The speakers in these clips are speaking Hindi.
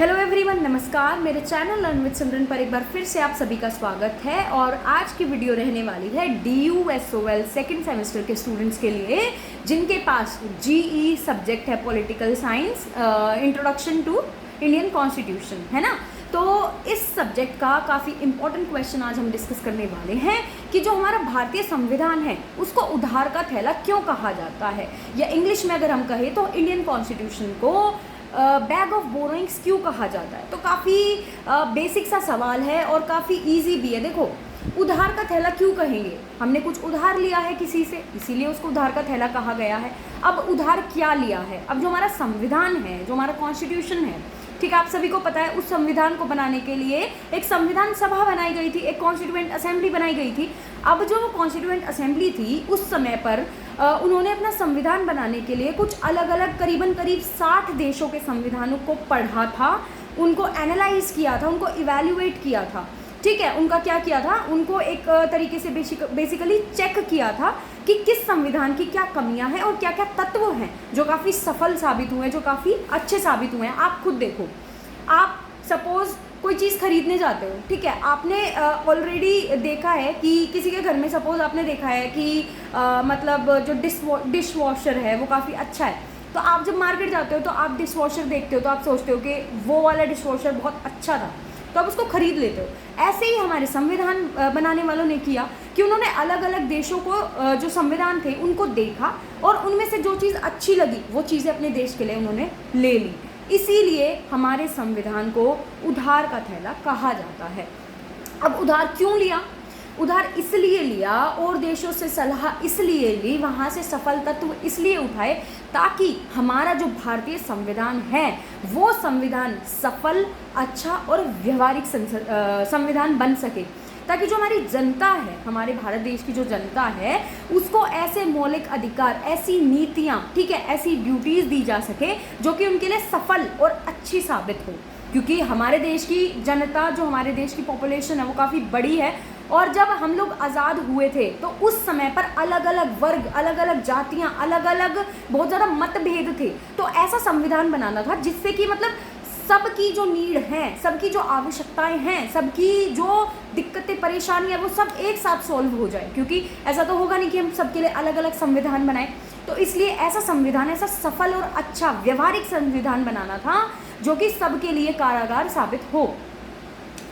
हेलो एवरीवन, नमस्कार। मेरे चैनल लर्न विद सिमरन पर एक बार फिर से आप सभी का स्वागत है। और आज की वीडियो रहने वाली है DUSOL सेकेंड सेमेस्टर के स्टूडेंट्स के लिए जिनके पास GE सब्जेक्ट है political science, introduction to Indian constitution, है ना। तो इस सब्जेक्ट का काफ़ी इंपॉर्टेंट क्वेश्चन आज हम डिस्कस करने वाले हैं कि जो हमारा भारतीय संविधान है उसको उधार का थैला क्यों कहा जाता है, या इंग्लिश में अगर हम कहें तो इंडियन कॉन्स्टिट्यूशन को बैग ऑफ बोरोइंग्स क्यों कहा जाता है। तो काफ़ी बेसिक सा सवाल है और काफ़ी इजी भी है। देखो, उधार का थैला क्यों कहेंगे, हमने कुछ उधार लिया है किसी से, इसीलिए उसको उधार का थैला कहा गया है। अब उधार क्या लिया है, अब जो हमारा संविधान है, जो हमारा कॉन्स्टिट्यूशन है, ठीक है, आप सभी को पता है उस संविधान को बनाने के लिए एक संविधान सभा बनाई गई थी, एक कॉन्स्टिट्यूएंट असेंबली बनाई गई थी। अब जो कॉन्स्टिट्यूएंट असेंबली थी उस समय पर उन्होंने अपना संविधान बनाने के लिए कुछ अलग अलग करीब 60 देशों के संविधानों को पढ़ा था, उनको एनालाइज किया था, उनको इवैल्यूएट किया था। ठीक है, उनका क्या किया था, उनको एक तरीके से बेसिकली चेक किया था कि किस संविधान की क्या कमियां हैं और क्या क्या तत्व हैं जो काफ़ी सफल साबित हुए हैं, जो काफ़ी अच्छे साबित हुए हैं। आप खुद देखो, आप सपोज़ कोई चीज़ खरीदने जाते हो, ठीक है, आपने ऑलरेडी देखा है कि किसी के घर में सपोज़ आपने देखा है कि मतलब जो डिश वॉशर है वो काफ़ी अच्छा है। तो आप जब मार्केट जाते हो तो आप डिश वॉशर देखते हो तो आप सोचते हो कि वो वाला डिश वॉशर बहुत अच्छा था, तो आप उसको खरीद लेते हो। ऐसे ही हमारे संविधान बनाने वालों ने किया कि उन्होंने अलग अलग देशों को जो संविधान थे उनको देखा और उनमें से जो चीज़ अच्छी लगी वो चीज़ें अपने देश के लिए उन्होंने ले ली। इसीलिए हमारे संविधान को उधार का थैला कहा जाता है। अब उधार क्यों लिया, उधार इसलिए लिया और देशों से सलाह इसलिए ली, वहाँ से सफल तत्व इसलिए उठाए ताकि हमारा जो भारतीय संविधान है वो संविधान सफल, अच्छा और व्यवहारिक संविधान बन सके, ताकि जो हमारी जनता है, हमारे भारत देश की जो जनता है, उसको ऐसे मौलिक अधिकार, ऐसी नीतियाँ, ठीक है, ऐसी ड्यूटीज़ दी जा सके जो कि उनके लिए सफल और अच्छी साबित हो। क्योंकि हमारे देश की जनता, जो हमारे देश की पॉपुलेशन है वो काफ़ी बड़ी है और जब हम लोग आज़ाद हुए थे तो उस समय पर अलग अलग वर्ग, अलग अलग जातियाँ, अलग अलग बहुत ज़्यादा मतभेद थे। तो ऐसा संविधान बनाना था जिससे कि मतलब सबकी जो नीड है, सबकी जो आवश्यकताएं हैं, सबकी जो दिक्कतें परेशानियां वो सब एक साथ सॉल्व हो जाए। क्योंकि ऐसा तो होगा नहीं कि हम सबके लिए अलग अलग संविधान बनाएं। तो इसलिए ऐसा संविधान, ऐसा सफल और अच्छा व्यवहारिक संविधान बनाना था जो कि सबके लिए कारागार साबित हो।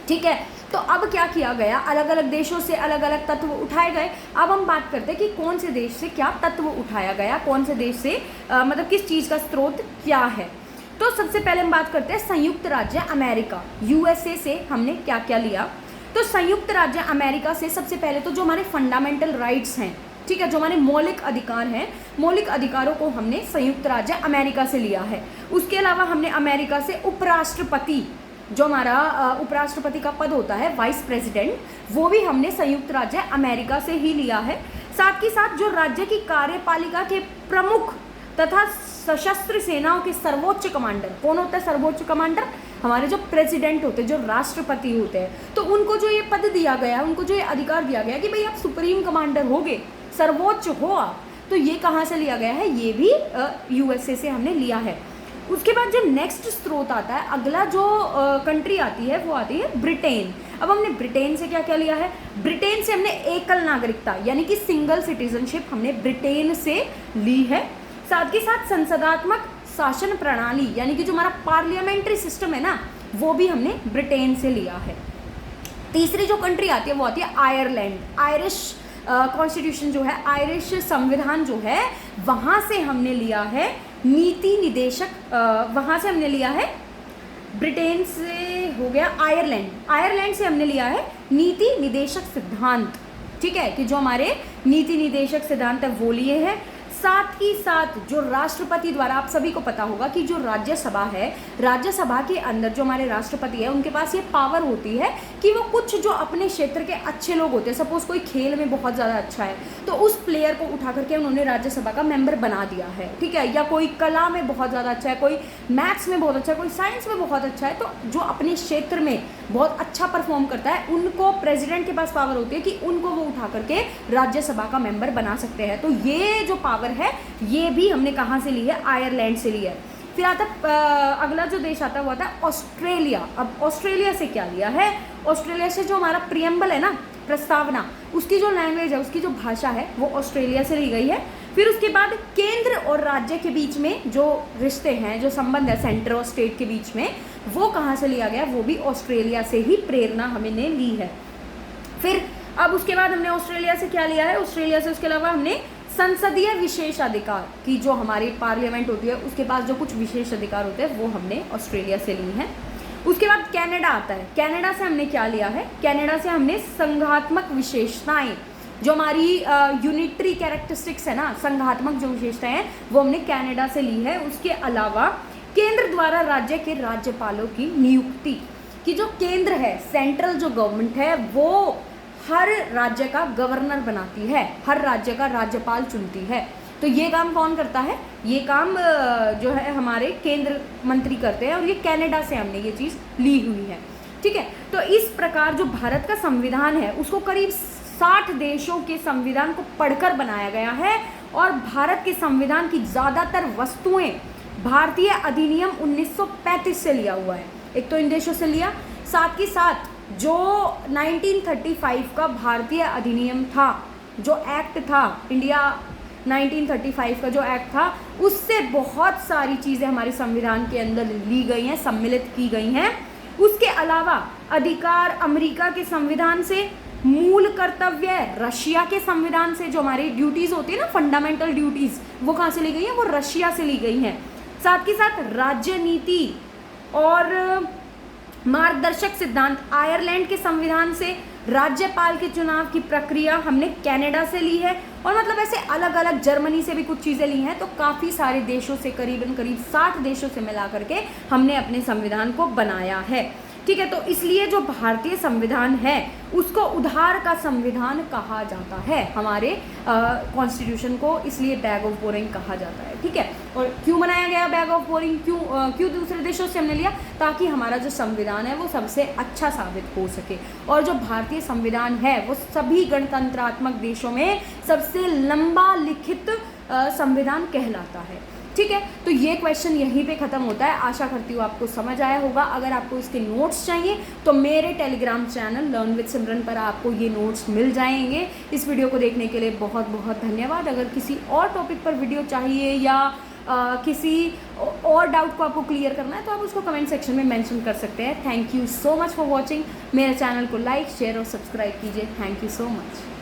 ठीक है, तो अब क्या किया गया, अलग अलग देशों से अलग अलग तत्व उठाए गए। अब हम बात करते हैं कि कौन से देश से क्या तत्व उठाया गया, कौन से देश से मतलब किस चीज़ का स्रोत क्या है। तो सबसे पहले हम बात करते हैं संयुक्त राज्य अमेरिका, USA से हमने क्या क्या लिया। तो संयुक्त राज्य अमेरिका से सबसे पहले तो जो हमारे फंडामेंटल राइट्स हैं, ठीक है, जो हमारे मौलिक अधिकार हैं, मौलिक अधिकारों को हमने संयुक्त राज्य अमेरिका से लिया है। उसके अलावा हमने अमेरिका से उपराष्ट्रपति, जो हमारा उपराष्ट्रपति का पद होता है, वाइस प्रेसिडेंट, वो भी हमने संयुक्त राज्य अमेरिका से ही लिया है। साथ ही साथ जो राज्य की कार्यपालिका के प्रमुख तथा सशस्त्र सेनाओं के सर्वोच्च कमांडर, कौन होता है सर्वोच्च कमांडर, हमारे जो प्रेसिडेंट होते हैं, जो राष्ट्रपति होते हैं, तो उनको जो ये पद दिया गया, उनको जो ये अधिकार दिया गया कि भाई आप सुप्रीम कमांडर होगे, सर्वोच्च हो आप, तो ये कहाँ से लिया गया है, ये भी USA से हमने लिया है। उसके बाद जो नेक्स्ट स्रोत आता है, अगला जो कंट्री आती है वो आती है ब्रिटेन। अब हमने ब्रिटेन से क्या क्या लिया है, ब्रिटेन से हमने एकल नागरिकता यानी कि सिंगल सिटीजनशिप हमने ब्रिटेन से ली है। साथ ही साथ संसदात्मक शासन प्रणाली यानी कि जो हमारा पार्लियामेंट्री सिस्टम है ना, वो भी हमने ब्रिटेन से लिया है। तीसरी जो कंट्री आती है वो आती है आयरलैंड। आयरिश कॉन्स्टिट्यूशन जो है, आयरिश संविधान जो है, वहाँ से हमने लिया है नीति निदेशक, वहाँ से हमने लिया है, ब्रिटेन से हो गया आयरलैंड, आयरलैंड से हमने लिया है नीति निदेशक सिद्धांत। ठीक है, कि जो हमारे नीति निदेशक सिद्धांत है वो लिए हैं। साथ ही साथ जो राष्ट्रपति द्वारा, आप सभी को पता होगा कि जो राज्यसभा है, राज्यसभा के अंदर जो हमारे राष्ट्रपति है उनके पास ये पावर होती है कि वो कुछ जो अपने क्षेत्र के अच्छे लोग होते हैं, सपोज कोई खेल में बहुत ज़्यादा अच्छा है तो उस प्लेयर को उठा करके उन्होंने राज्यसभा का मेंबर बना दिया है। ठीक है, या कोई कला में बहुत ज़्यादा अच्छा है, कोई मैथ्स में बहुत अच्छा है, कोई साइंस में बहुत अच्छा है, तो जो अपने क्षेत्र में बहुत अच्छा परफॉर्म करता है उनको प्रेसिडेंट के पास पावर होती है कि उनको वो उठा करके राज्यसभा का मेंबर बना सकते हैं। तो ये जो पावर है ये भी हमने कहाँ से ली है, आयरलैंड से ली है। फिर आता अगला जो देश आता है वो आता है ऑस्ट्रेलिया। अब ऑस्ट्रेलिया से क्या लिया है, ऑस्ट्रेलिया से जो हमारा प्रियम्बल है ना, प्रस्तावना, उसकी जो लैंग्वेज है, उसकी जो भाषा है वो ऑस्ट्रेलिया से ली गई है। फिर उसके बाद केंद्र और राज्य के बीच में जो रिश्ते हैं, जो संबंध है सेंटर और स्टेट के बीच में, वो कहाँ से लिया गया, वो भी ऑस्ट्रेलिया से ही प्रेरणा हमने ली है। फिर अब उसके बाद हमने ऑस्ट्रेलिया से क्या लिया है, ऑस्ट्रेलिया से उसके अलावा हमने संसदीय विशेषाधिकार की जो हमारी पार्लियामेंट होती है उसके पास जो कुछ विशेष अधिकार होते हैं वो हमने ऑस्ट्रेलिया से ली हैं। उसके बाद कनाडा आता है। कनाडा से हमने क्या लिया है, कनाडा से हमने संघात्मक विशेषताएं, जो हमारी यूनिटरी कैरेक्टरिस्टिक्स है ना, संघात्मक जो विशेषताएं हैं वो हमने कनाडा से ली है। उसके अलावा केंद्र द्वारा राज्य के राज्यपालों की नियुक्ति की, जो केंद्र है, सेंट्रल जो गवर्नमेंट है, वो हर राज्य का गवर्नर बनाती है, हर राज्य का राज्यपाल चुनती है। तो ये काम कौन करता है, ये काम जो है हमारे केंद्र मंत्री करते हैं, और ये कनाडा से हमने ये चीज़ ली हुई है। ठीक है, तो इस प्रकार जो भारत का संविधान है उसको करीब 60 देशों के संविधान को पढ़कर बनाया गया है, और भारत के संविधान की ज़्यादातर वस्तुएं भारतीय अधिनियम 1935 से लिया हुआ है। एक तो इन देशों से लिया, साथ ही साथ जो 1935 का भारतीय अधिनियम था, जो एक्ट था, इंडिया 1935 का जो एक्ट था, उससे बहुत सारी चीज़ें हमारे संविधान के अंदर ली गई हैं, सम्मिलित की गई हैं। उसके अलावा अधिकार अमेरिका के संविधान से, मूल कर्तव्य रशिया के संविधान से, जो हमारी ड्यूटीज़ होती है ना, फंडामेंटल ड्यूटीज़, वो कहाँ से ली गई हैं, वो रशिया से ली गई हैं। साथ ही साथ राज्य नीति और मार्गदर्शक सिद्धांत आयरलैंड के संविधान से, राज्यपाल के चुनाव की प्रक्रिया हमने कनाडा से ली है, और मतलब ऐसे अलग अलग जर्मनी से भी कुछ चीज़ें ली हैं। तो काफ़ी सारे देशों से, करीबन 60 देशों से मिला करके हमने अपने संविधान को बनाया है। ठीक है, तो इसलिए जो भारतीय संविधान है उसको उधार का संविधान कहा जाता है, हमारे कॉन्स्टिट्यूशन को इसलिए बैग ऑफ बोरिंग कहा जाता है। ठीक है, और क्यों बनाया गया बैग ऑफ बोरिंग, क्यों दूसरे देशों से हमने लिया, ताकि हमारा जो संविधान है वो सबसे अच्छा साबित हो सके। और जो भारतीय संविधान है वो सभी गणतंत्रात्मक देशों में सबसे लंबा लिखित संविधान कहलाता है। ठीक है, तो ये क्वेश्चन यहीं पे ख़त्म होता है। आशा करती हूँ आपको समझ आया होगा। अगर आपको इसके नोट्स चाहिए तो मेरे टेलीग्राम चैनल लर्न विद सिमरन पर आपको ये नोट्स मिल जाएंगे। इस वीडियो को देखने के लिए बहुत बहुत धन्यवाद। अगर किसी और टॉपिक पर वीडियो चाहिए या किसी और डाउट को आपको क्लियर करना है तो आप उसको कमेंट सेक्शन में मेंशन कर सकते हैं। Thank you so much for watching. मेरे चैनल को लाइक, शेयर और सब्सक्राइब कीजिए। Thank you so much.